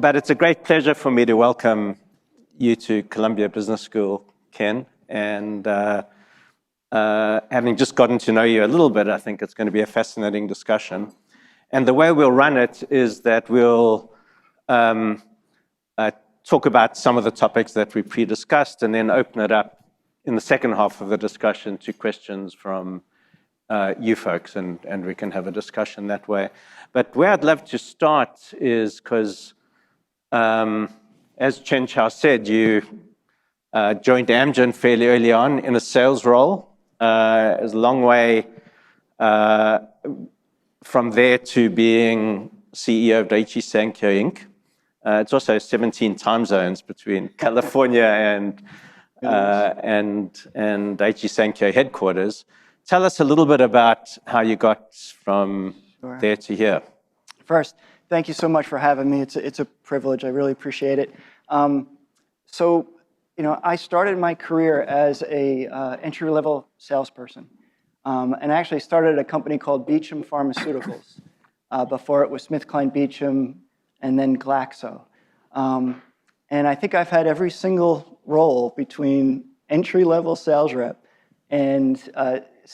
but it's a great pleasure for me to welcome you to Columbia Business School, Ken. And having just gotten to know you a little bit, I think it's going to be a fascinating discussion. And the way we'll run it is that we'll talk about some of the topics that we pre-discussed and then open it up in the second half of the discussion to questions from you folks, and we can have a discussion that way. But where I'd love to start is because, as Chen Chao said, you joined Amgen fairly early on in a sales role. It's a long way from there to being CEO of Daiichi Sankyo Inc. It's also 17 time zones between California and Daiichi Sankyo headquarters. Tell us a little bit about how you got from there to here. First, thank you so much for having me. It's a privilege. I really appreciate it. I started my career as a entry-level salesperson, and I actually started at a company called Beecham Pharmaceuticals. Before it was SmithKline Beecham, and then Glaxo. And I think I've had every single role between entry-level sales rep and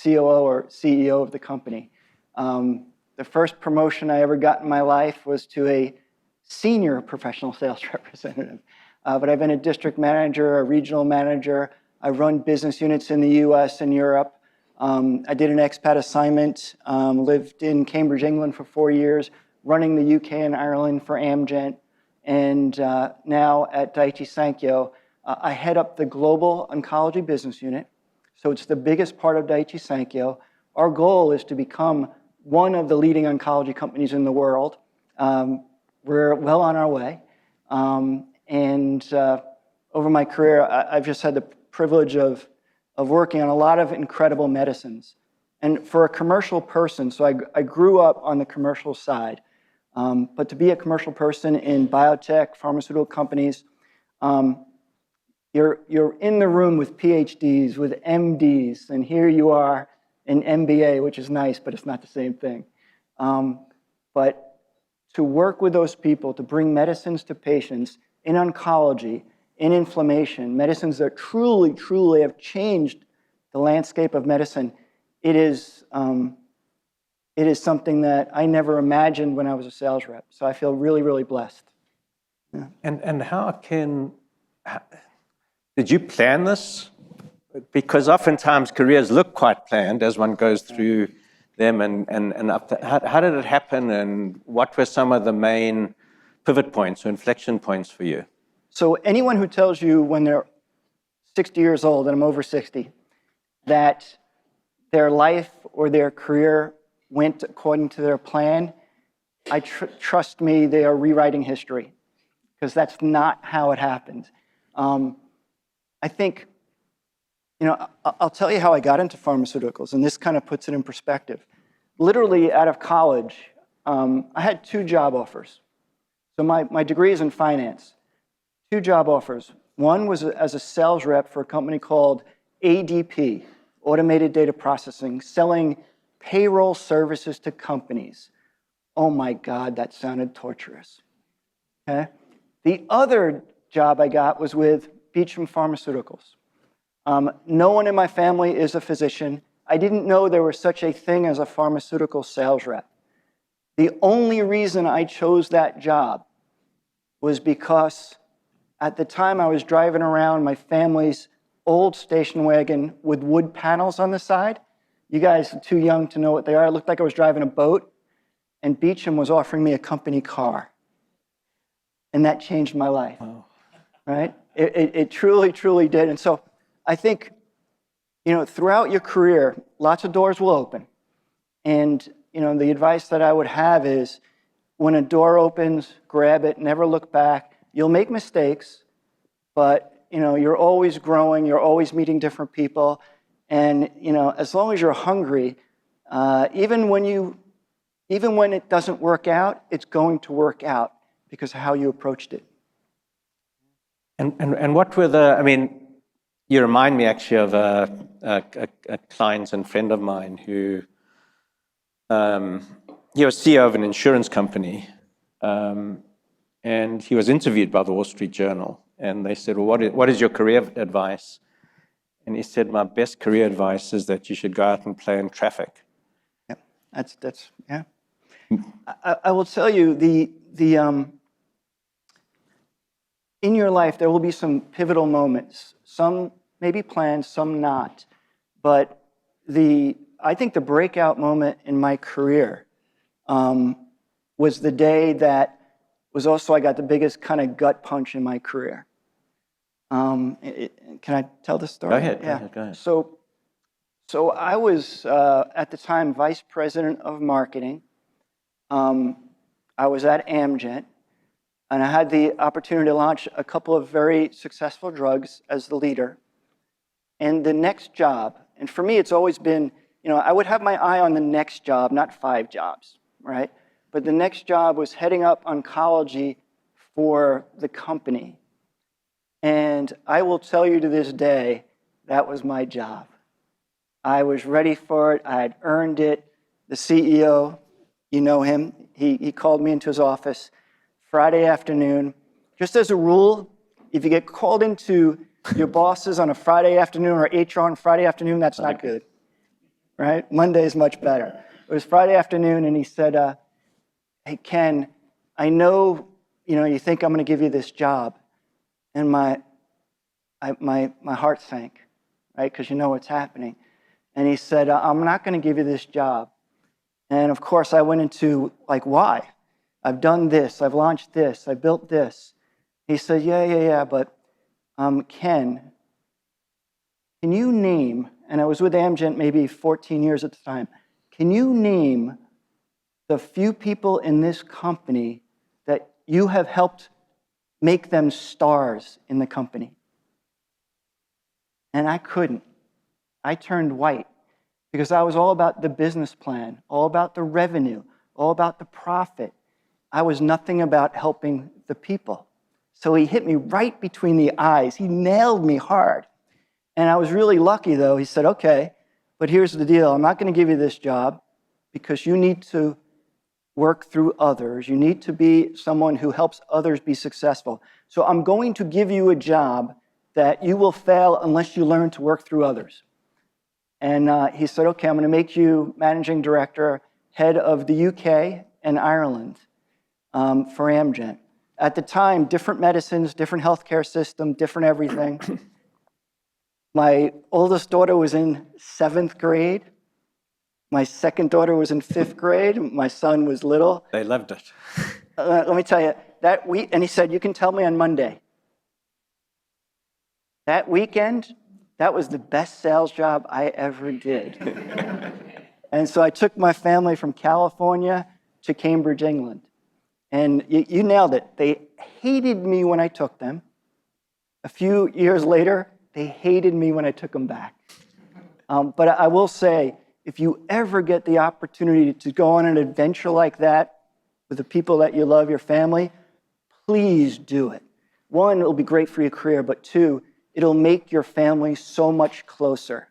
COO or CEO of the company. The first promotion I ever got in my life was to a senior professional sales representative. But I've been a district manager, a regional manager. I've run business units in the US and Europe. I did an expat assignment, lived in Cambridge, England for 4 years, running the UK and Ireland for Amgen. And now at Daiichi Sankyo, I head up the global oncology business unit. So it's the biggest part of Daiichi Sankyo. Our goal is to become one of the leading oncology companies in the world. We're well on our way. Over my career, I've just had the privilege of working on a lot of incredible medicines. And for a commercial person, so I grew up on the commercial side, but to be a commercial person in biotech, pharmaceutical companies, you're in the room with PhDs, with MDs, and here you are in MBA, which is nice, but it's not the same thing. But to work with those people, to bring medicines to patients in oncology, in inflammation, medicines that truly, truly have changed the landscape of medicine, it is something that I never imagined when I was a sales rep. So I feel really, really blessed. Yeah. And did you plan this? Because oftentimes careers look quite planned as one goes through them and up to, how did it happen, and what were some of the main pivot points or inflection points for you? So anyone who tells you when they're 60 years old, and I'm over 60, that their life or their career went according to their plan, trust me, they are rewriting history, because that's not how it happened. I think, I'll tell you how I got into pharmaceuticals, and this kind of puts it in perspective. Literally out of college, I had 2 job offers. So my degree is in finance. 2 job offers. One was as a sales rep for a company called ADP, Automated Data Processing, selling payroll services to companies. Oh my God, that sounded torturous. Okay? The other job I got was with Beecham Pharmaceuticals. No one in my family is a physician. I didn't know there was such a thing as a pharmaceutical sales rep. The only reason I chose that job was because at the time I was driving around my family's old station wagon with wood panels on the side. You guys are too young to know what they are. It looked like I was driving a boat, and Beecham was offering me a company car. And that changed my life, right? It truly, truly did. And so I think, throughout your career, lots of doors will open. And, the advice that I would have is when a door opens, grab it, never look back. You'll make mistakes, but, you're always growing, you're always meeting different people. And, as long as you're hungry, even when it doesn't work out, it's going to work out because of how you approached it. And what were you remind me actually of a client and friend of mine who, he was CEO of an insurance company, And he was interviewed by the Wall Street Journal. And they said, well, what is your career advice? And he said, my best career advice is that you should go out and play in traffic. Yeah, yeah. I will tell you, in your life, there will be some pivotal moments. Some may be planned, some not. But I think the breakout moment in my career was the day that was also, I got the biggest kind of gut punch in my career. Can I tell the story? Go ahead. Yeah. Go ahead. So I was, at the time, vice president of marketing. I was at Amgen, and I had the opportunity to launch a couple of very successful drugs as the leader. And the next job, and for me, it's always been, I would have my eye on the next job, not 5 jobs, right? But the next job was heading up oncology for the company. And I will tell you to this day, that was my job. I was ready for it. I had earned it. The CEO, you know him, he called me into his office Friday afternoon. Just as a rule, if you get called into your bosses on a Friday afternoon or HR on Friday afternoon, that's not good, right? Monday is much better. It was Friday afternoon, and he said, hey, Ken, I know, you think I'm going to give you this job. And my heart sank, right? Because you know what's happening. And he said, I'm not going to give you this job. And of course, I went into, why? I've done this, I've launched this, I built this. He said, yeah, but Ken, can you name, and I was with Amgen maybe 14 years at the time, can you name the few people in this company that you have helped make them stars in the company? And I couldn't. I turned white because I was all about the business plan, all about the revenue, all about the profit. I was nothing about helping the people. So he hit me right between the eyes. He nailed me hard. And I was really lucky, though. He said, okay, but here's the deal. I'm not going to give you this job because you need to work through others. You need to be someone who helps others be successful. So I'm going to give you a job that you will fail unless you learn to work through others. And he said, okay, I'm going to make you managing director, head of the UK and Ireland for Amgen. At the time, different medicines, different healthcare system, different everything. My oldest daughter was in 7th grade. My second daughter was in 5th grade. My son was little. They loved it. Let me tell you, and he said, you can tell me on Monday. That weekend, that was the best sales job I ever did. And so I took my family from California to Cambridge, England. And you nailed it. They hated me when I took them. A few years later, they hated me when I took them back. But I will say, if you ever get the opportunity to go on an adventure like that with the people that you love, your family, please do it. 1, it'll be great for your career, but 2, it'll make your family so much closer.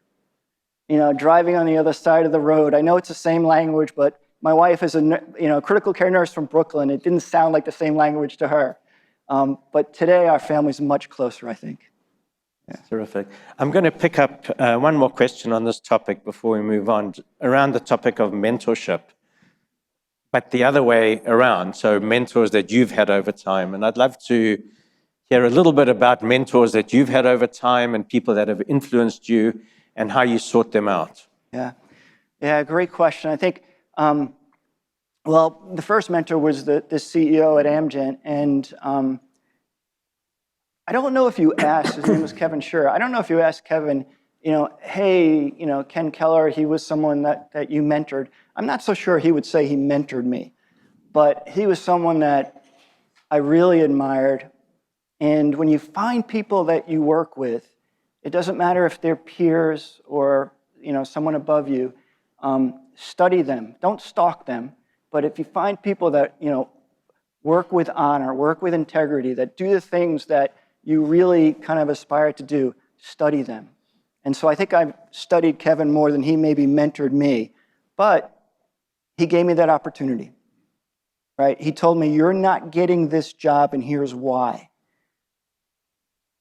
Driving on the other side of the road, I know it's the same language, but my wife is a critical care nurse from Brooklyn. It didn't sound like the same language to her. But today, our family's much closer, I think. Yeah. Terrific. I'm going to pick up one more question on this topic before we move on, around the topic of mentorship, but the other way around, so mentors that you've had over time. And I'd love to hear a little bit about mentors that you've had over time and people that have influenced you and how you sort them out. Yeah, great question. I think, the first mentor was the CEO at Amgen, and I don't know if you asked, his name was Kevin Schur, I don't know if you asked Kevin, hey, Ken Keller, he was someone that you mentored. I'm not so sure he would say he mentored me, but he was someone that I really admired. And when you find people that you work with, it doesn't matter if they're peers or someone above you, study them. Don't stalk them. But if you find people that work with honor, work with integrity, that do the things that you really kind of aspire to do, study them. And so I think I've studied Kevin more than he maybe mentored me, but he gave me that opportunity. right? He told me, you're not getting this job and here's why.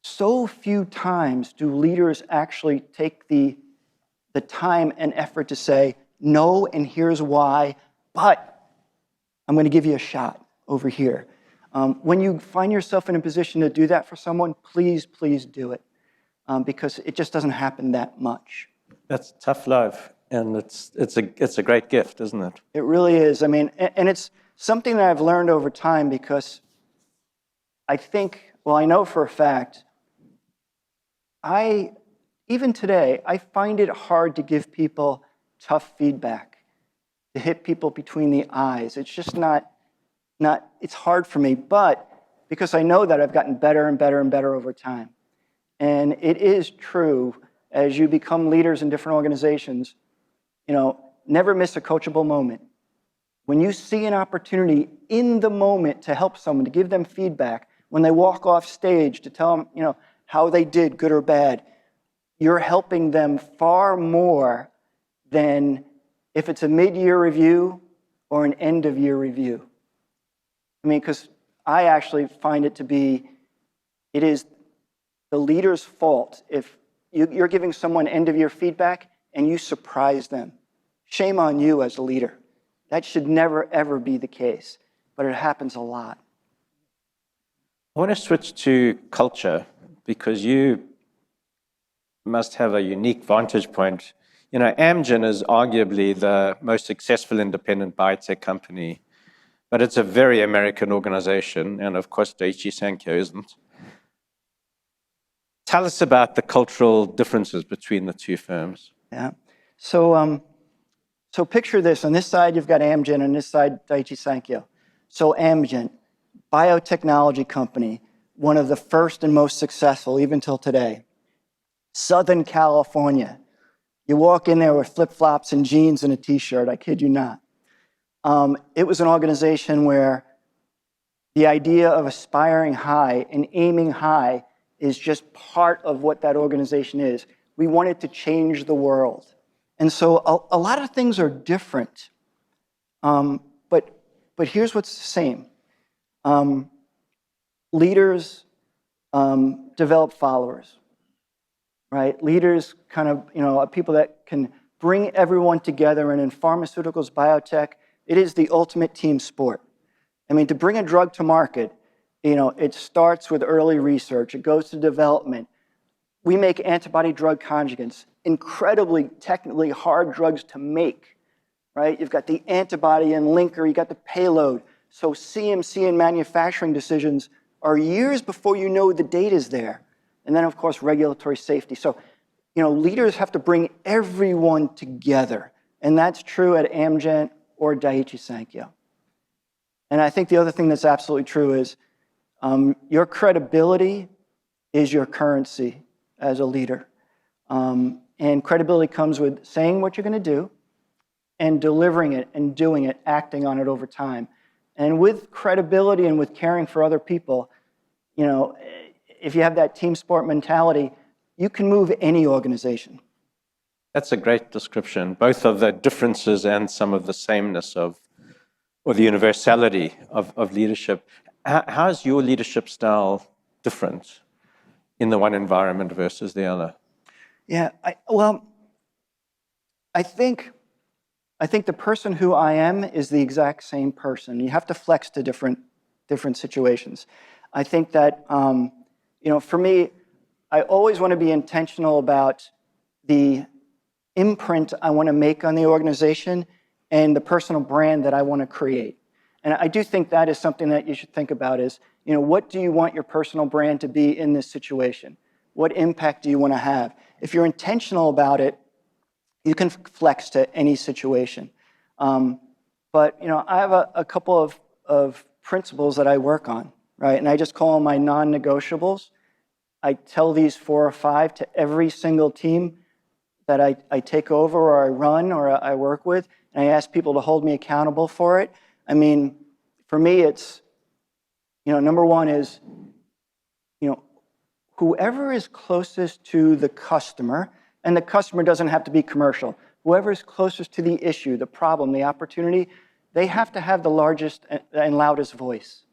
So few times do leaders actually take the time and effort to say, no, and here's why, but I'm going to give you a shot over here. When you find yourself in a position to do that for someone, please, please do it, because it just doesn't happen that much. That's tough love, and it's a great gift, isn't it? It really is. I mean, and it's something that I've learned over time, because I think, well, I know for a fact, even today, I find it hard to give people tough feedback, to hit people between the eyes. It's just not, it's hard for me, but because I know that I've gotten better and better and better over time. And it is true, as you become leaders in different organizations, never miss a coachable moment. When you see an opportunity in the moment to help someone, to give them feedback, when they walk off stage, to tell them, how they did, good or bad, you're helping them far more than if it's a mid-year review or an end-of-year review. I mean, because I actually find it to be, it is the leader's fault if you're giving someone end-of-year feedback and you surprise them. Shame on you as a leader. That should never, ever be the case, but it happens a lot. I want to switch to culture, because you must have a unique vantage point. Amgen is arguably the most successful independent biotech company, but it's a very American organization, and of course Daiichi Sankyo isn't. Tell us about the cultural differences between the two firms. Yeah. So picture this. On this side, you've got Amgen, on this side, Daiichi Sankyo. So Amgen, biotechnology company, one of the first and most successful, even till today. Southern California. You walk in there with flip-flops and jeans and a t-shirt, I kid you not. It was an organization where the idea of aspiring high and aiming high is just part of what that organization is. We wanted to change the world. And so a lot of things are different, but here's what's the same. Leaders develop followers, right? Leaders kind of, are people that can bring everyone together, and in pharmaceuticals, biotech, it is the ultimate team sport. I mean, to bring a drug to market, it starts with early research, it goes to development. We make antibody drug conjugates, incredibly technically hard drugs to make, right? You've got the antibody and linker, you got the payload. So CMC and manufacturing decisions are years before you know the data's there. And then, of course, regulatory safety. So, leaders have to bring everyone together. And that's true at Amgen or Daiichi Sankyo. And I think the other thing that's absolutely true is your credibility is your currency as a leader. And credibility comes with saying what you're going to do and delivering it and doing it, acting on it over time. And with credibility and with caring for other people, if you have that team sport mentality, you can move any organization. That's a great description, both of the differences and some of the sameness or the universality of leadership. How is your leadership style different in the one environment versus the other? Yeah, I think the person who I am is the exact same person. You have to flex to different situations. I think that, for me, I always want to be intentional about the imprint I want to make on the organization and the personal brand that I want to create. And I do think that is something that you should think about is, what do you want your personal brand to be in this situation? What impact do you want to have? If you're intentional about it, you can flex to any situation. But I have a couple of principles that I work on, right? And I just call them my non-negotiables. I tell these 4 or 5 to every single team that I take over or I run or I work with, and I ask people to hold me accountable for it. I mean, for me, it's, number one is, whoever is closest to the customer, and the customer doesn't have to be commercial, whoever is closest to the issue, the problem, the opportunity, they have to have the largest and loudest voice.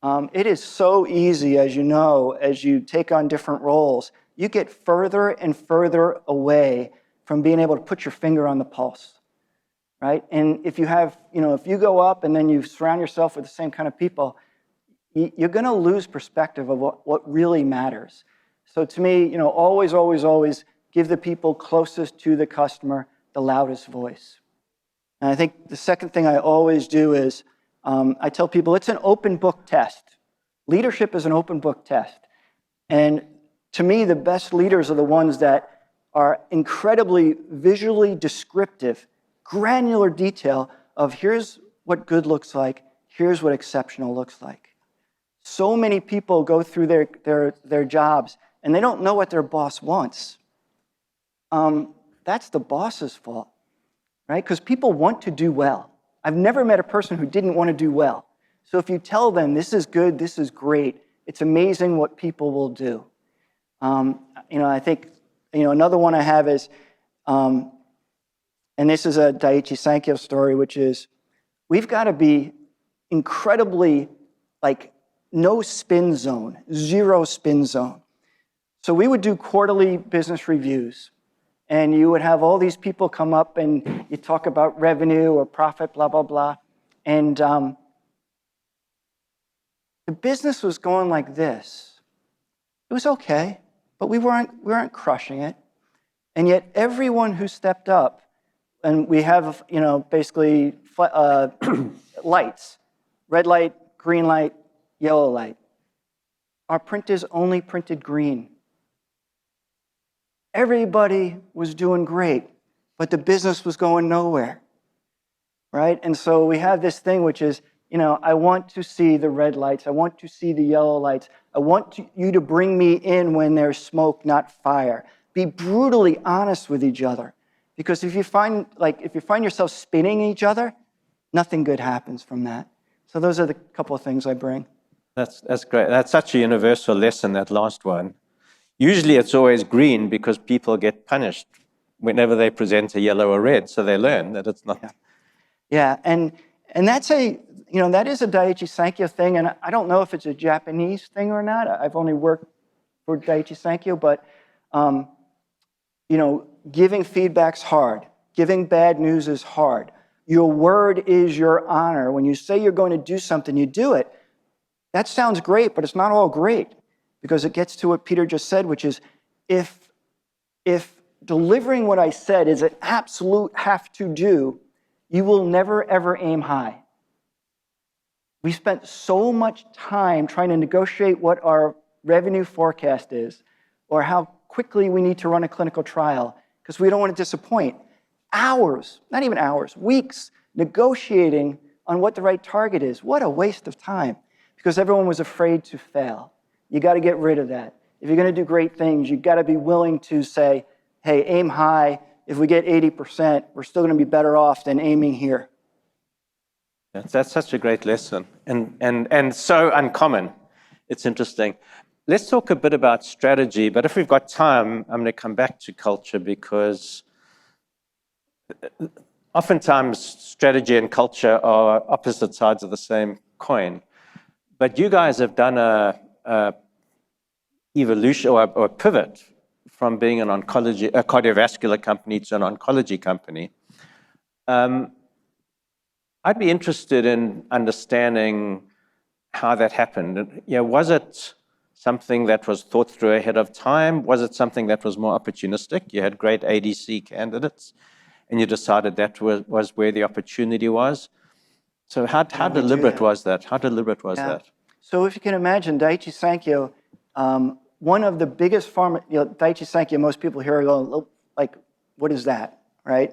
It is so easy, as you know, as you take on different roles, you get further and further away from being able to put your finger on the pulse, right? And if you have, if you go up and then you surround yourself with the same kind of people, you're going to lose perspective of what really matters. So to me, always, always, always give the people closest to the customer the loudest voice. And I think the second thing I always do is I tell people it's an open book test. Leadership is an open book test. And to me, the best leaders are the ones that are incredibly visually descriptive, granular detail of here's what good looks like, here's what exceptional looks like. So many people go through their jobs and they don't know what their boss wants. That's the boss's fault, right? Because people want to do well. I've never met a person who didn't want to do well. So if you tell them this is good, this is great, it's amazing what people will do. I think another one I have is, and this is a Daiichi Sankyo story, which is we've got to be incredibly no spin zone, zero spin zone. So we would do quarterly business reviews, and you would have all these people come up and you talk about revenue or profit, blah, blah, blah. And the business was going like this. It was okay, but we weren't crushing it. And yet everyone who stepped up, and we have, basically lights, red light, green light, yellow light. Our printers only printed green. Everybody was doing great, but the business was going nowhere, right? And so we have this thing which is, I want to see the red lights. I want to see the yellow lights. I want you to bring me in when there's smoke, not fire. Be brutally honest with each other. Because if you find yourself spinning each other, nothing good happens from that. So those are the couple of things I bring. That's great. That's such a universal lesson, that last one. Usually it's always green because people get punished whenever they present a yellow or red, so they learn that it's not. Yeah, and that's that is a Daiichi Sankyo thing, and I don't know if it's a Japanese thing or not. I've only worked for Daiichi Sankyo, but giving feedback's hard. Giving bad news is hard. Your word is your honor. When you say you're going to do something, you do it. That sounds great, but it's not all great, because it gets to what Peter just said, which is if delivering what I said is an absolute have to do, you will never, ever aim high. We spent so much time trying to negotiate what our revenue forecast is or how quickly we need to run a clinical trial because we don't want to disappoint. Hours, not even hours, weeks negotiating on what the right target is. What a waste of time, because everyone was afraid to fail. You got to get rid of that. If you're going to do great things, you've got to be willing to say, hey, aim high. If we get 80%, we're still going to be better off than aiming here. That's such a great lesson and so uncommon. It's interesting. Let's talk a bit about strategy, but if we've got time, I'm going to come back to culture, because oftentimes strategy and culture are opposite sides of the same coin. But you guys have done a evolution or a pivot from being a cardiovascular company to an oncology company. I'd be interested in understanding how that happened. Was it something that was thought through ahead of time? Was it something that was more opportunistic? You had great ADC candidates, and you decided that was where the opportunity was. So how deliberate was that? How deliberate was that? So if you can imagine, Daiichi Sankyo, one of the biggest pharma, Daiichi Sankyo, most people here are going, like, what is that, right?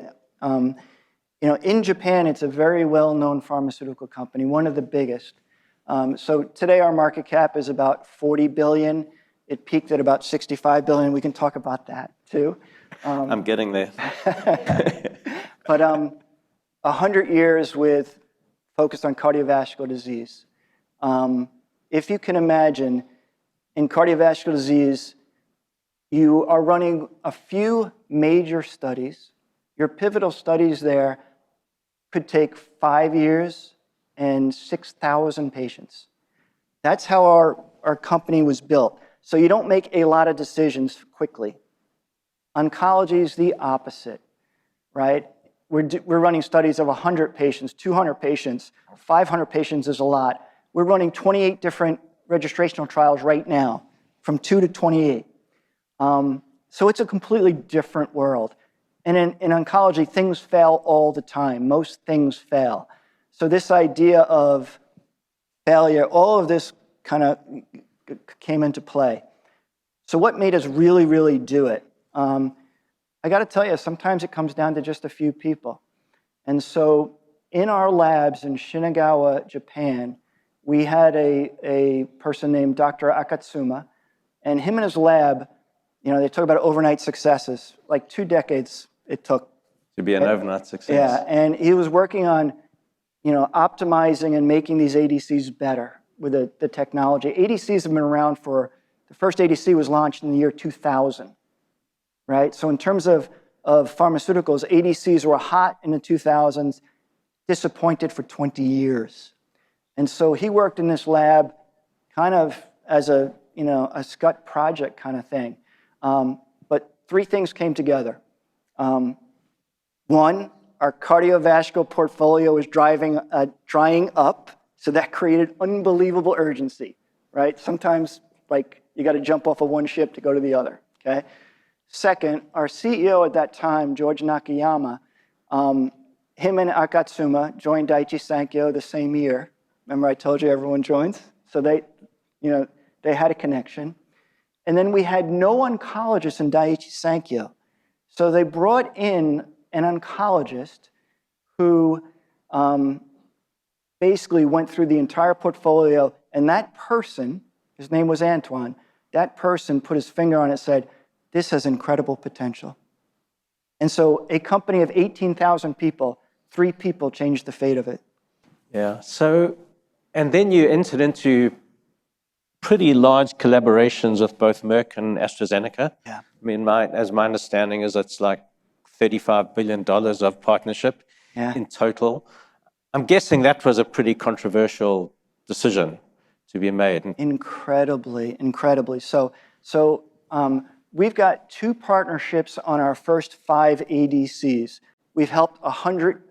In Japan, it's a very well-known pharmaceutical company, one of the biggest. So today our market cap is about 40 billion. It peaked at about 65 billion. We can talk about that too. I'm getting there. But 100 years with focused on cardiovascular disease. If you can imagine, in cardiovascular disease, you are running a few major studies. Your pivotal studies there could take 5 years and 6,000 patients. That's how our company was built. So you don't make a lot of decisions quickly. Oncology is the opposite, right? We're running studies of 100 patients, 200 patients, 500 patients is a lot. We're running 28 different registrational trials right now, from 2 to 28. So it's a completely different world. And in oncology, things fail all the time. Most things fail. So this idea of failure, all of this kind of came into play. So what made us really, really do it? I got to tell you, sometimes it comes down to just a few people. And so in our labs in Shinagawa, Japan, we had a person named Dr. Akatsuma, and him and his lab, they talk about overnight successes, like 2 decades it took. To be an overnight success. Yeah, and he was working on, optimizing and making these ADCs better with the technology. ADCs have been around the first ADC was launched in the year 2000. Right? So in terms of pharmaceuticals, ADCs were hot in the 2000s, disappointed for 20 years. And so he worked in this lab kind of as a scut project kind of thing. But 3 things came together. One, our cardiovascular portfolio was drying up, so that created unbelievable urgency, right? Sometimes, you got to jump off of one ship to go to the other, okay? Second, our CEO at that time, George Nakayama, him and Akatsuma joined Daiichi Sankyo the same year. Remember I told you everyone joins? So they had a connection. And then we had no oncologists in Daiichi Sankyo. So they brought in an oncologist who basically went through the entire portfolio, and that person, his name was Antoine, that person put his finger on it and said, this has incredible potential. And so a company of 18,000 people, 3 people changed the fate of it. Yeah, and then you entered into pretty large collaborations with both Merck and AstraZeneca. Yeah. I mean, as my understanding is it's like $35 billion of partnership in total. I'm guessing that was a pretty controversial decision to be made. Incredibly. So we've got 2 partnerships on our first 5 ADCs. We've helped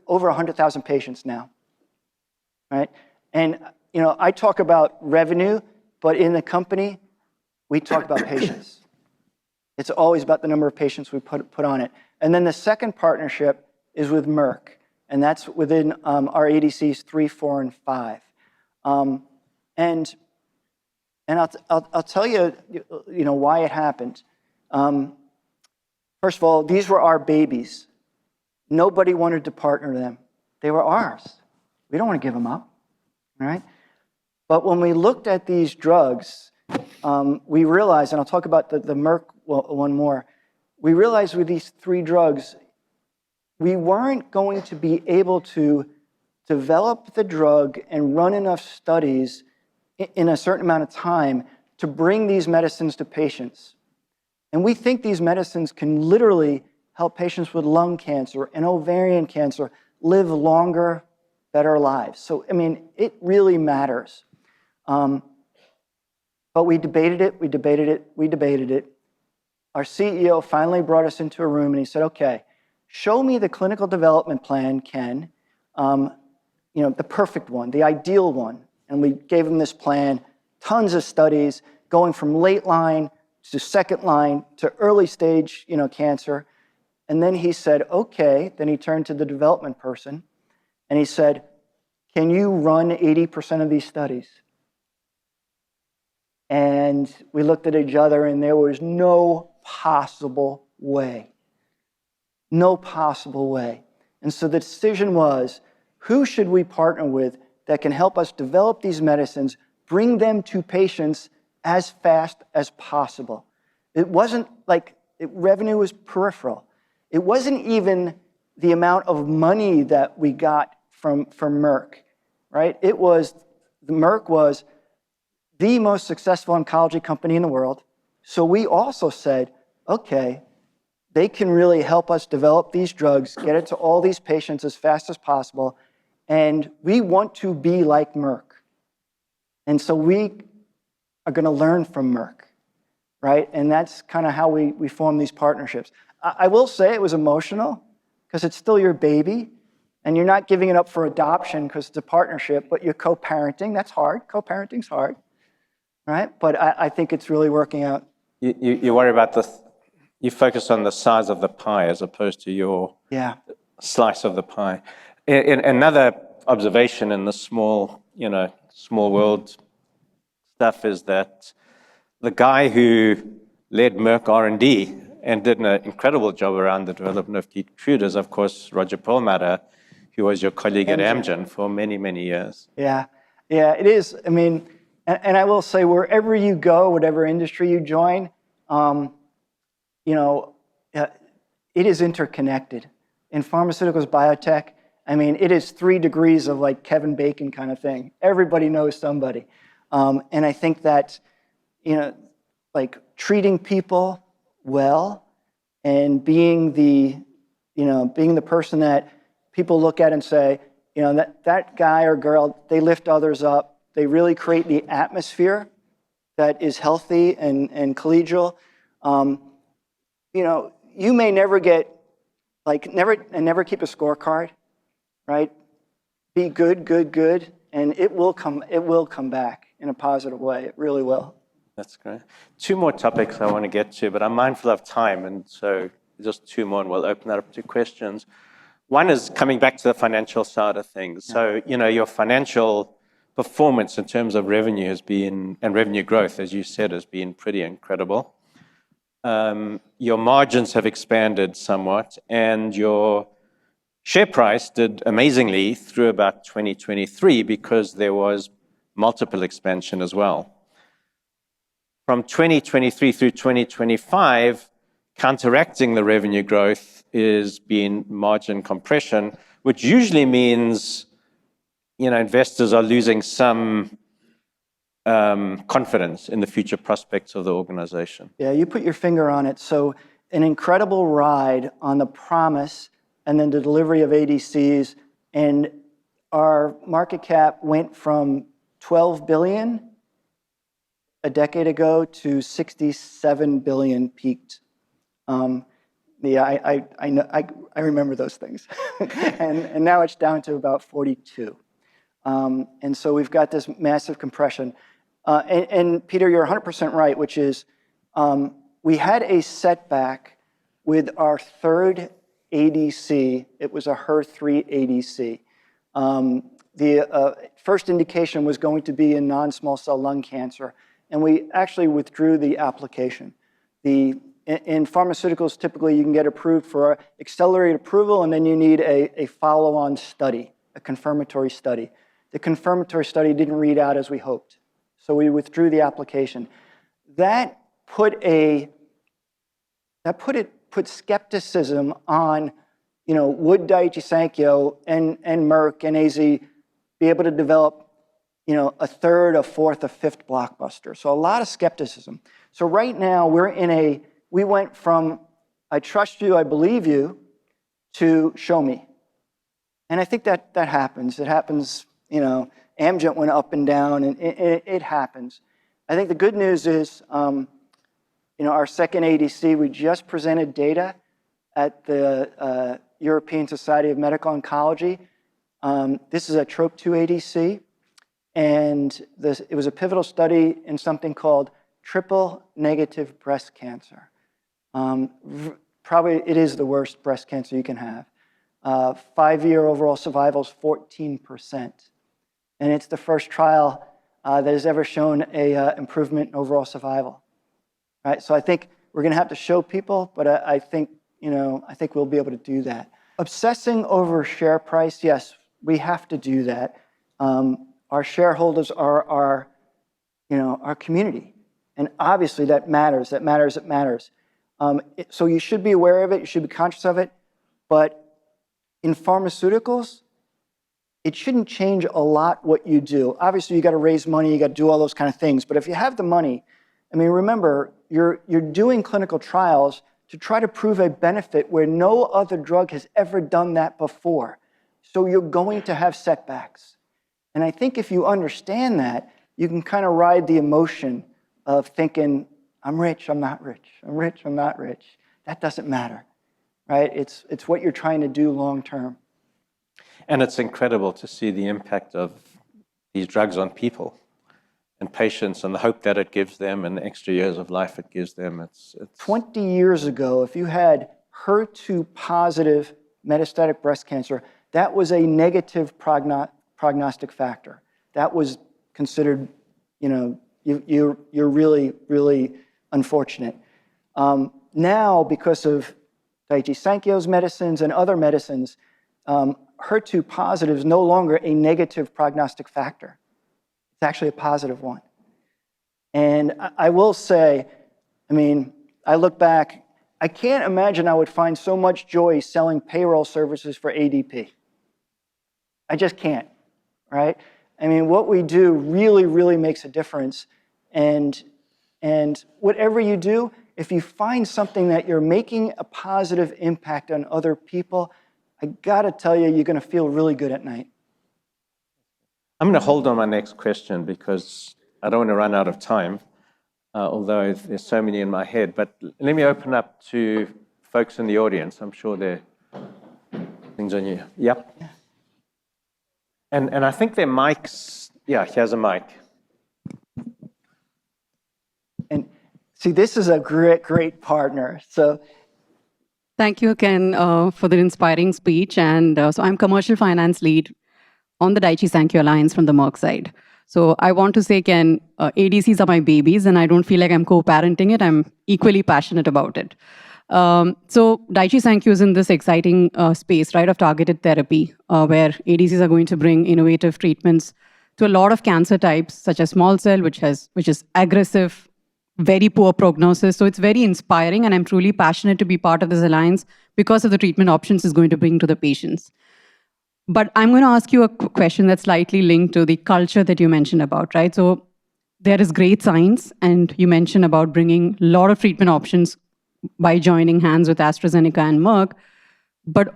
over 100,000 patients now, right? And I talk about revenue, but in the company, we talk about patients. It's always about the number of patients we put on it. And then the second partnership is with Merck, and that's within our ADCs 3, 4, and 5. And I'll tell you, why it happened. First of all, these were our babies. Nobody wanted to partner them. They were ours. We don't want to give them up, right? But when we looked at these drugs, we realized, and I'll talk about the Merck one more, we realized with these 3 drugs, we weren't going to be able to develop the drug and run enough studies in a certain amount of time to bring these medicines to patients. And we think these medicines can literally help patients with lung cancer and ovarian cancer live longer, better lives. So, it really matters. But we debated it. Our CEO finally brought us into a room and he said, okay, show me the clinical development plan, Ken, the perfect one, the ideal one. And we gave him this plan, tons of studies, going from late line to second line to early stage, cancer. And then he said, okay, then he turned to the development person and he said, can you run 80% of these studies? And we looked at each other and there was no possible way. No possible way. And so the decision was, who should we partner with that can help us develop these medicines, bring them to patients as fast as possible? It wasn't like revenue was peripheral. It wasn't even the amount of money that we got from Merck, right? Merck was the most successful oncology company in the world. So we also said, okay, they can really help us develop these drugs, get it to all these patients as fast as possible. And we want to be like Merck. And so we are going to learn from Merck, right? And that's kind of how we form these partnerships. I will say it was emotional because it's still your baby. And you're not giving it up for adoption because it's a partnership, but you're co-parenting. That's hard. Co-parenting's hard, right? But I think it's really working out. You worry about you focus on the size of the pie as opposed to your slice of the pie. Another observation in the small world stuff is that the guy who led Merck R&D and did an incredible job around the development of Keytruda is, of course, Roger Perlmutter, who was your colleague at Amgen for many, many years. Yeah, it is. I mean, and I will say, wherever you go, whatever industry you join, it is interconnected. In pharmaceuticals, biotech, I mean, it is 3 degrees of like Kevin Bacon kind of thing. Everybody knows somebody. And I think that, like treating people well and being the person that people look at and say, that guy or girl, they lift others up. They really create the atmosphere that is healthy and collegial. You may never get, never keep a scorecard, right? Be good, and it will come back in a positive way. It really will. That's great. 2 more topics I want to get to, but I'm mindful of time, and so just 2 more, and we'll open that up to questions. One is coming back to the financial side of things. So, your financial performance in terms of revenue and revenue growth, as you said, has been pretty incredible. Your margins have expanded somewhat, and your share price did amazingly through about 2023 because there was multiple expansion as well. From 2023 through 2025, counteracting the revenue growth is being margin compression, which usually means, investors are losing some confidence in the future prospects of the organization. Yeah, you put your finger on it. So an incredible ride on the promise and then the delivery of ADCs, and our market cap went from 12 billion a decade ago to 67 billion peaked. I remember those things. and now it's down to about 42. And so we've got this massive compression. And Peter, you're 100% right, which is we had a setback with our 3rd ADC. It was a HER3 ADC. The first indication was going to be in non-small cell lung cancer, and we actually withdrew the application. In pharmaceuticals, typically you can get approved for accelerated approval, and then you need a follow-on study, a confirmatory study. The confirmatory study didn't read out as we hoped, so we withdrew the application. That put skepticism on, would Daiichi Sankyo and Merck and AZ be able to develop, a 3rd, a 4th, a 5th blockbuster? So a lot of skepticism. So right now we went from I trust you, I believe you, to show me. And I think that happens. It happens, Amgen went up and down, and it happens. I think the good news is, our 2nd ADC, we just presented data at the European Society of Medical Oncology. This is a TROP2 ADC, and it was a pivotal study in something called triple-negative breast cancer. Probably it is the worst breast cancer you can have. 5-year overall survival is 14%. And it's the first trial that has ever shown a improvement in overall survival. Right? So I think we're going to have to show people, but I think we'll be able to do that. Obsessing over share price, yes, we have to do that. Our shareholders are our community. And obviously that matters, that matters. So you should be aware of it, you should be conscious of it, but in pharmaceuticals, it shouldn't change a lot what you do. Obviously you got to raise money, you got to do all those kind of things, but if you have the money, remember, you're doing clinical trials to try to prove a benefit where no other drug has ever done that before. So you're going to have setbacks. And I think if you understand that, you can kind of ride the emotion of thinking, I'm rich, I'm not rich. I'm rich, I'm not rich. That doesn't matter, right? It's what you're trying to do long term. And it's incredible to see the impact of these drugs on people and patients and the hope that it gives them and the extra years of life it gives them. It's 20 years ago, if you had HER2 positive metastatic breast cancer, that was a negative prognostic factor. That was considered, you're really, really unfortunate. Now, because of Daiichi Sankyo's medicines and other medicines, HER2 positive is no longer a negative prognostic factor. It's actually a positive one. And I will say, I look back, I can't imagine I would find so much joy selling payroll services for ADP. I just can't, right? What we do really, really makes a difference. And whatever you do, if you find something that you're making a positive impact on other people, I gotta tell you, you're gonna feel really good at night. I'm going to hold on my next question because I don't want to run out of time, although there's so many in my head. But let me open up to folks in the audience. I'm sure there are things on you. Yep. Yeah. And I think their mics, here's a mic. And see, this is a great, great partner. So thank you again for the inspiring speech. And so I'm commercial finance lead on the Daiichi Sankyo Alliance from the Merck side. So I want to say, Ken, ADCs are my babies, and I don't feel like I'm co-parenting it. I'm equally passionate about it. So Daiichi Sankyo is in this exciting space, right, of targeted therapy, where ADCs are going to bring innovative treatments to a lot of cancer types, such as small cell, which is aggressive, very poor prognosis. So it's very inspiring, and I'm truly passionate to be part of this alliance because of the treatment options it's going to bring to the patients. But I'm going to ask you a question that's slightly linked to the culture that you mentioned about, right? So there is great science, and you mentioned about bringing a lot of treatment options by joining hands with AstraZeneca and Merck. But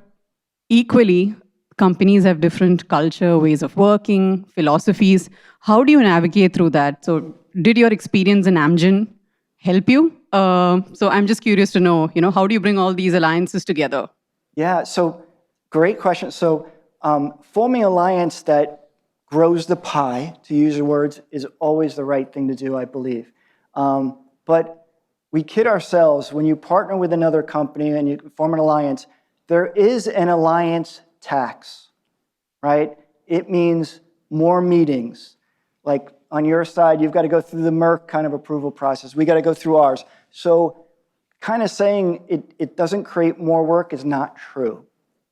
equally, companies have different culture, ways of working, philosophies. How do you navigate through that? So did your experience in Amgen help you? So I'm just curious to know, how do you bring all these alliances together? Yeah, so great question. So forming an alliance that grows the pie, to use your words, is always the right thing to do, I believe. But we kid ourselves, when you partner with another company and you form an alliance, there is an alliance tax, right? It means more meetings. Like on your side, you've got to go through the Merck kind of approval process. We got to go through ours. So kind of saying it doesn't create more work is not true.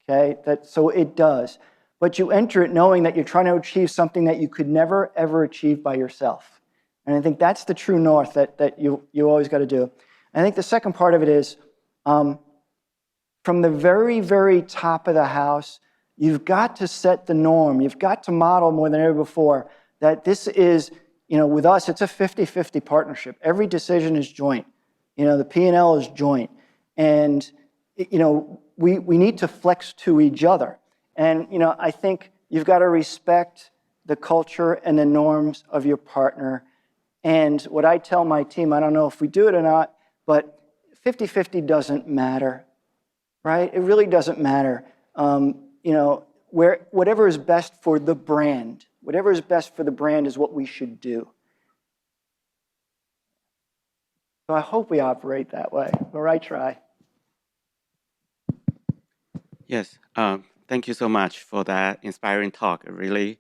Okay, so it does. But you enter it knowing that you're trying to achieve something that you could never, ever achieve by yourself. And I think that's the true north that you always got to do. And I think the second part of it is, from the very, very top of the house, you've got to set the norm. You've got to model more than ever before that this is, with us, it's a 50-50 partnership. Every decision is joint. The P&L is joint. And, we need to flex to each other. And, I think you've got to respect the culture and the norms of your partner. And what I tell my team, I don't know if we do it or not, but 50-50 doesn't matter, right? It really doesn't matter. Whatever is best for the brand, whatever is best for the brand is what we should do. So I hope we operate that way, or I try. Yes, thank you so much for that inspiring talk. I really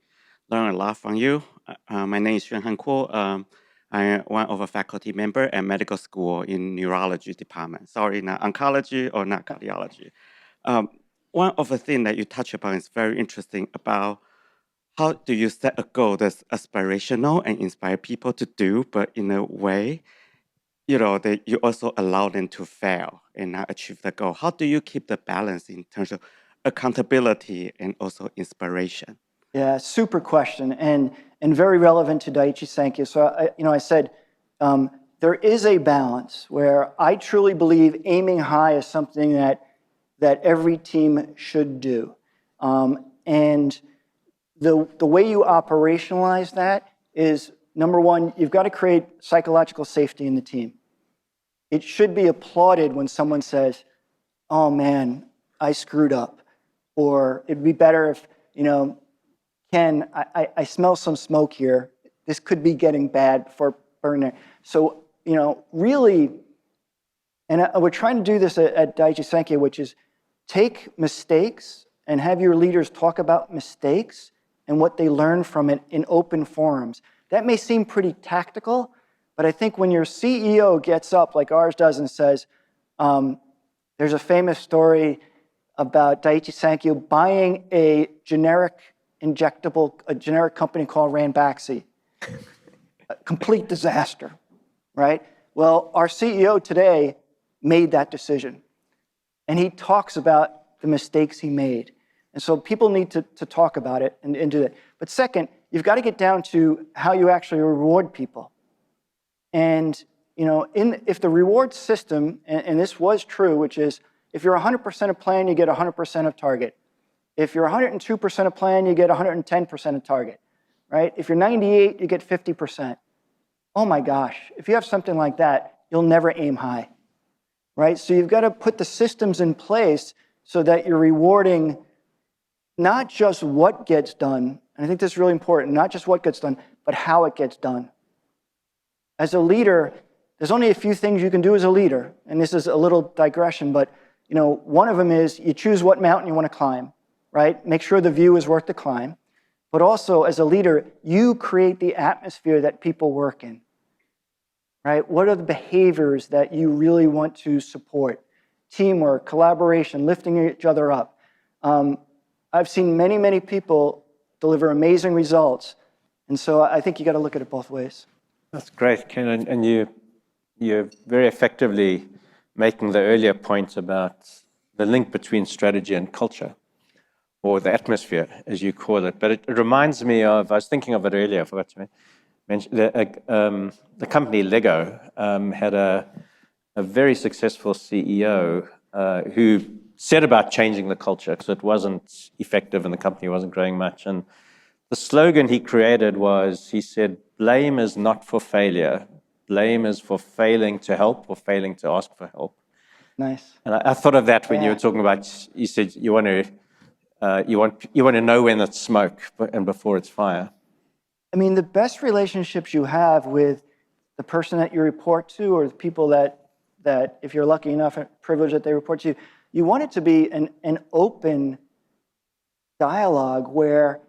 learned a lot from you. My name is Xuanhan Kuo. I am one of a faculty member at medical school in neurology department. Sorry, not oncology or not cardiology. One of the things that you touch upon is very interesting about how do you set a goal that's aspirational and inspire people to do, but in a way, that you also allow them to fail and not achieve the goal. How do you keep the balance in terms of accountability and also inspiration? Yeah, super question, and very relevant to Daiichi Sankyo. So I said, there is a balance where I truly believe aiming high is something that every team should do. And the way you operationalize that is, number one, you've got to create psychological safety in the team. It should be applauded when someone says, oh man, I screwed up. Or it'd be better if, Ken, I smell some smoke here. This could be getting bad before burning. So, really, and we're trying to do this at Daiichi Sankyo, which is take mistakes and have your leaders talk about mistakes and what they learn from it in open forums. That may seem pretty tactical, but I think when your CEO gets up like ours does and says, there's a famous story about Daiichi Sankyo buying a generic company called Ranbaxy. A complete disaster, right? Well, our CEO today made that decision. And he talks about the mistakes he made. And so people need to talk about it and do that. But second, you've got to get down to how you actually reward people. And if the reward system, and this was true, which is if you're 100% of plan, you get 100% of target. If you're 102% of plan, you get 110% of target, right? If you're 98, you get 50%. Oh my gosh, if you have something like that, you'll never aim high, right? So you've got to put the systems in place so that you're rewarding not just what gets done, and I think this is really important, not just what gets done, but how it gets done. As a leader, there's only a few things you can do as a leader, and this is a little digression, but one of them is you choose what mountain you want to climb, right? Make sure the view is worth the climb. But also, as a leader, you create the atmosphere that people work in, right? What are the behaviors that you really want to support? Teamwork, collaboration, lifting each other up. I've seen many, many people deliver amazing results. And so I think you got to look at it both ways. That's great, Ken. And you're very effectively making the earlier point about the link between strategy and culture, or the atmosphere, as you call it. But it reminds me of, I was thinking of it earlier, I forgot to mention, the company Lego had a very successful CEO who set about changing the culture because it wasn't effective and the company wasn't growing much. And the slogan he created was, he said, blame is not for failure. Blame is for failing to help or failing to ask for help. Nice. And I thought of that when you were talking about, you said you want to know when it's smoke and before it's fire. I mean, the best relationships you have with the person that you report to, or the people that if you're lucky enough and privileged that they report to you, you want it to be an open dialogue where,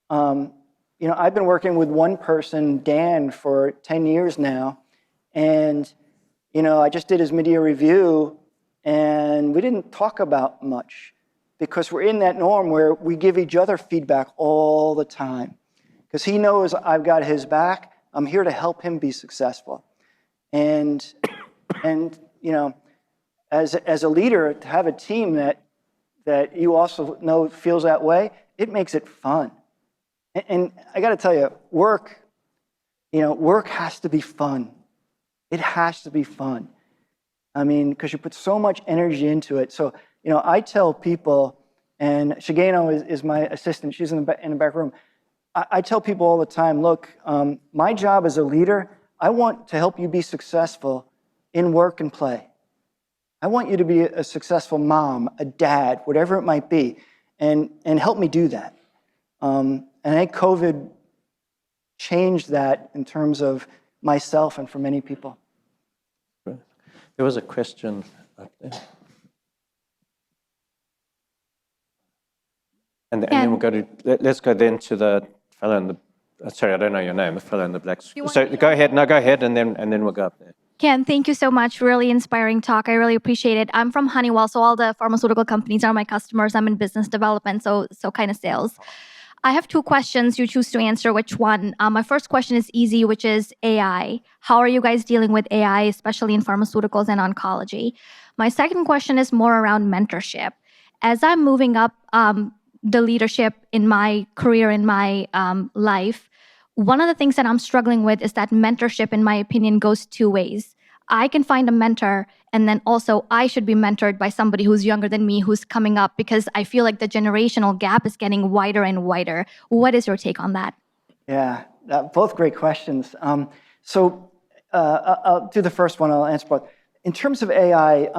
I've been working with one person, Dan, for 10 years now, and, I just did his mid-year review, and we didn't talk about much because we're in that norm where we give each other feedback all the time. Because he knows I've got his back. I'm here to help him be successful. And as a leader, to have a team that you also know feels that way, it makes it fun. And I got to tell you, work has to be fun. It has to be fun. I mean, because you put so much energy into it. So, I tell people, and Shigeno is my assistant. She's in the back room. I tell people all the time, look, my job as a leader, I want to help you be successful in work and play. I want you to be a successful mom, a dad, whatever it might be, and help me do that. And I think COVID changed that in terms of myself and for many people. There was a question up there. And then we'll go to, let's go then to the fellow in the, sorry, I don't know your name, the fellow in the black suit. So go ahead, and then we'll go up there. Ken, thank you so much. Really inspiring talk. I really appreciate it. I'm from Honeywell, so all the pharmaceutical companies are my customers. I'm in business development, so kind of sales. I have two questions. You choose to answer which one. My first question is easy, which is AI. How are you guys dealing with AI, especially in pharmaceuticals and oncology? My second question is more around mentorship. As I'm moving up the leadership in my career, in my life, one of the things that I'm struggling with is that mentorship, in my opinion, goes two ways. I can find a mentor, and then also I should be mentored by somebody who's younger than me, who's coming up, because I feel like the generational gap is getting wider and wider. What is your take on that? Yeah, both great questions. I'll do the first one, I'll answer both. In terms of AI,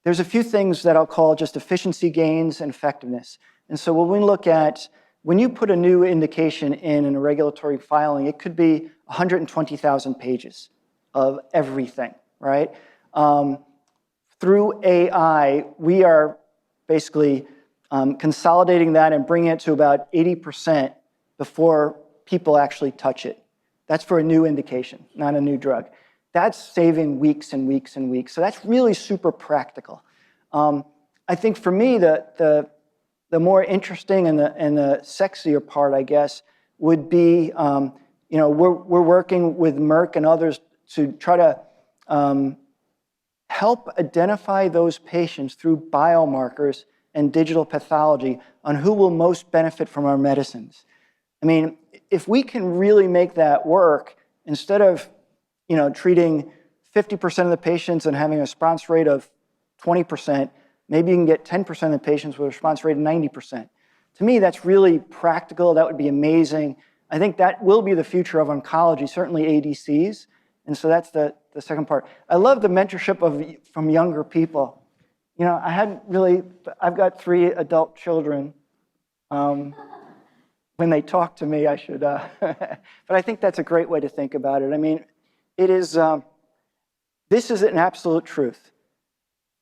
there's a few things that I'll call just efficiency gains and effectiveness. And so when we look at, when you put a new indication in a regulatory filing, it could be 120,000 pages of everything, right? Through AI, we are basically consolidating that and bringing it to about 80% before people actually touch it. That's for a new indication, not a new drug. That's saving weeks and weeks and weeks. So that's really super practical. I think for me, the more interesting and the sexier part, I guess, would be, we're working with Merck and others to try to help identify those patients through biomarkers and digital pathology on who will most benefit from our medicines. I mean, if we can really make that work, instead of treating 50% of the patients and having a response rate of 20%, maybe you can get 10% of the patients with a response rate of 90%. To me, that's really practical. That would be amazing. I think that will be the future of oncology, certainly ADCs. And so that's the second part. I love the mentorship from younger people. I've got 3 adult children. When they talk to me, I should, but I think that's a great way to think about it. I mean, it is, this is an absolute truth.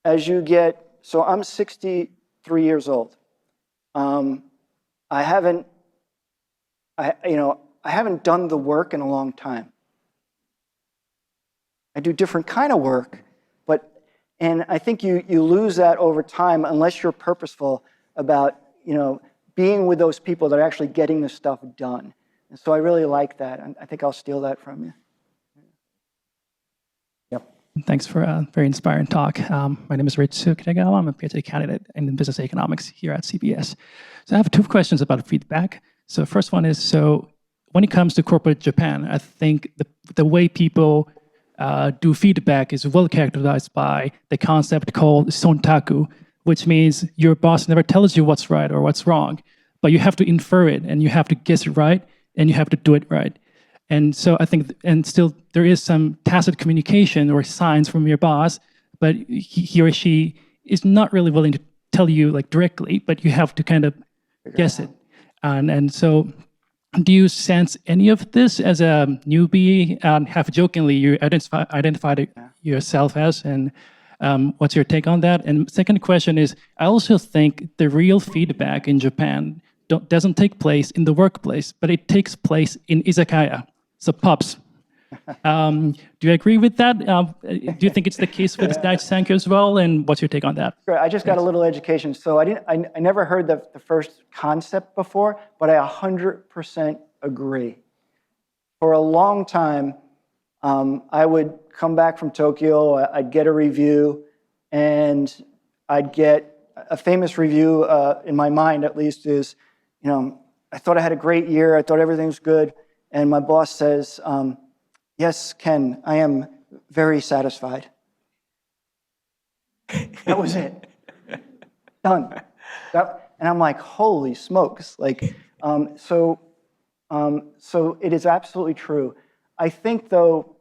As you get, so I'm 63 years old. I haven't done the work in a long time. I do different kind of work, and I think you lose that over time unless you're purposeful about, being with those people that are actually getting the stuff done. And so I really like that. And I think I'll steal that from you. Yep. Thanks for a very inspiring talk. My name is Ritsu Kitagawa. I'm a PhD candidate in business economics here at CBS. So I have 2 questions about feedback. So first one is, so when it comes to corporate Japan, I think the way people do feedback is well characterized by the concept called sontaku, which means your boss never tells you what's right or what's wrong, but you have to infer it, and you have to guess it right, and you have to do it right. And so I think, and still there is some tacit communication or signs from your boss, but he or she is not really willing to tell you like directly, but you have to kind of guess it. And so do you sense any of this as a newbie? Half jokingly, you identified yourself as, and what's your take on that? And second question is, I also think the real feedback in Japan doesn't take place in the workplace, but it takes place in izakaya, so pubs. Do you agree with that? Do you think it's the case with Daiichi Sankyo as well? And what's your take on that? Great. I just got a little education. So I never heard the first concept before, but I 100% agree. For a long time, I would come back from Tokyo, I'd get a review, and I'd get a famous review, in my mind at least, is, I thought I had a great year, I thought everything was good, and my boss says, yes, Ken, I am very satisfied. That was it. Done. And I'm like, holy smokes. So it is absolutely true. I think, though,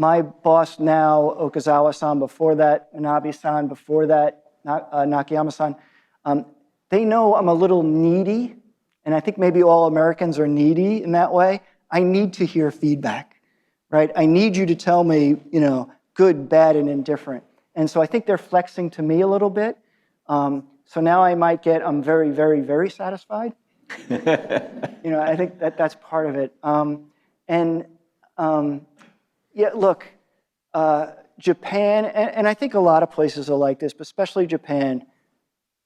my boss now, Okazawa-san, before that, Manabe-san, before that, Nakayama-san, they know I'm a little needy, and I think maybe all Americans are needy in that way. I need to hear feedback, right? I need you to tell me, good, bad, and indifferent. And so I think they're flexing to me a little bit. So now I might get, I'm very, very, very satisfied. I think that's part of it. Yeah, look, Japan, and I think a lot of places are like this, but especially Japan,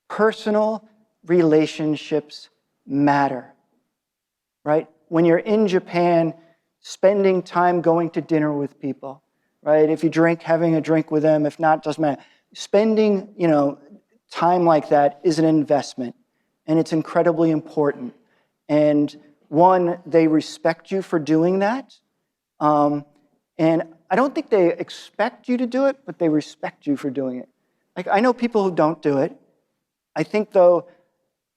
personal relationships matter, right? When you're in Japan, spending time going to dinner with people, right? If you drink, having a drink with them. If not, doesn't matter. Spending, time like that is an investment, and it's incredibly important. And one, they respect you for doing that. And I don't think they expect you to do it, but they respect you for doing it. Like, I know people who don't do it. I think, though,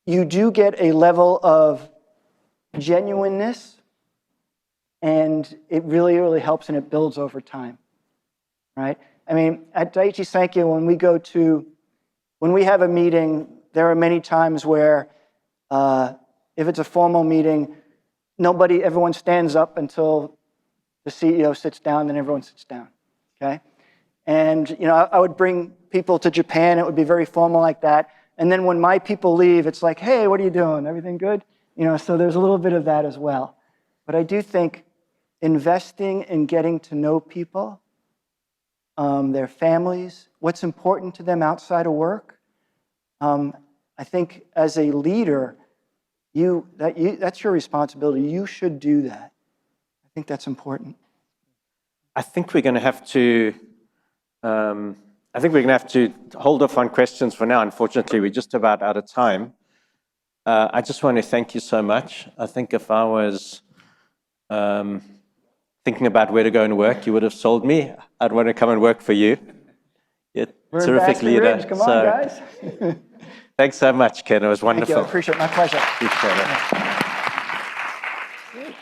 you do get a level of genuineness, and it really, really helps, and it builds over time, right? I mean, at Daiichi Sankyo, when we have a meeting, there are many times where if it's a formal meeting, everyone stands up until the CEO sits down, then everyone sits down, okay? And, you know, I would bring people to Japan, it would be very formal like that. And then when my people leave, it's like, hey, what are you doing? Everything good? You know, so there's a little bit of that as well. But I do think investing in getting to know people, their families, what's important to them outside of work, I think as a leader, that's your responsibility. You should do that. I think that's important. I think we're going to have to hold off on questions for now. Unfortunately, we're just about out of time. I just want to thank you so much. I think if I was thinking about where to go and work, you would have sold me. I'd want to come and work for you. You're a terrific leader. Come on, guys. Thanks so much, Ken. It was wonderful. Thank you. I appreciate it. My pleasure. Appreciate it.